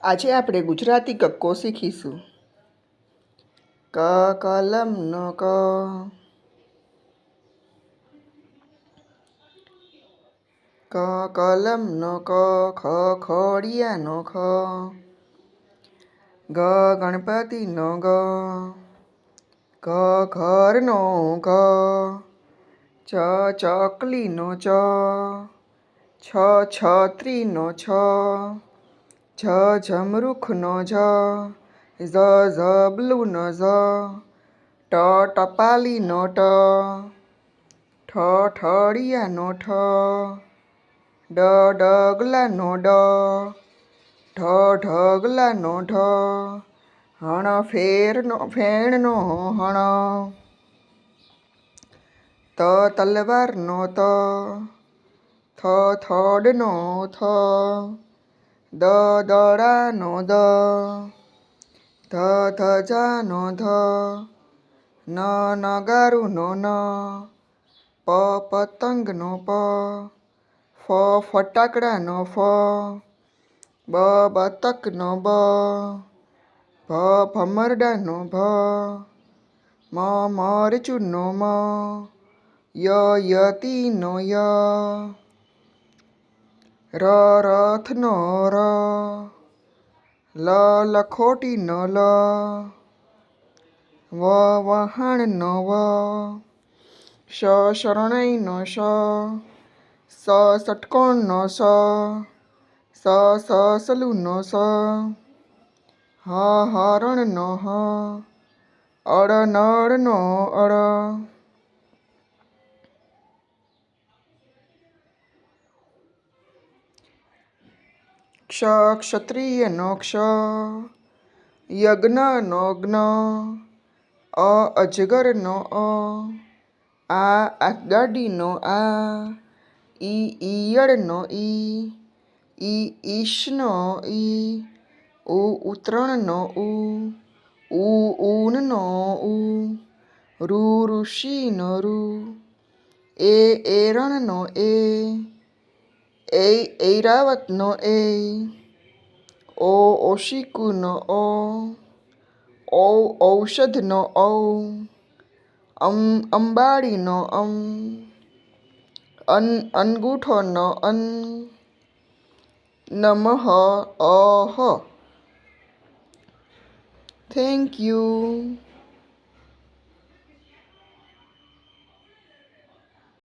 આજે આપણે ગુજરાતી કક્કો શીખીશું. ક કલમનો ક, ક કલમનો ક, ખ ખડિયાનો ખ, ગ ગણપતિનો ગ, ઘ ઘરનો ઘ, ચ ચકલીનો ચ, છ છત્રીનો છ, ઝ ઝમરૂખનો ઝ, ઝબલુનો ઝ, ટ ટપાલીનો ટ, ઠ ઠળિયાનો ઠ, ડગલાનો ડ, ઢ ઢગલાનો ઢ, ફેણનો હણ, તલવારનો ત, થડનો થ, દડાનો દ, ધજાનો ધ, નગારુનો ન, પતંગનો પ, ફટાકડાનો ફ, બતકનો બ, ભમરડાનો ભ, મરચુનો મ, યતીનો ય, રથનો ર, લખોટીનો લ, વહાણનો વ, શરણાઈનો શ, ષટકોણનો સ, સસલુનો સ, હરણનો હ, નળનો અળ, ક્ષત્રિયનો ક્ષ, યજ્ઞનો જ્ઞ, અજગરનો આ ગાડીનો આ, ઈયળનો ઈ, ઈશનો ઈ, ઉતરણનો ઊનનો ઉ, ઋષિનો ઋ, એરણનો ઐરાવતનો ઓશિકુનો ઔષધનો અંબાડીનો અંગૂઠોનો નમઃ અહ. Thank you.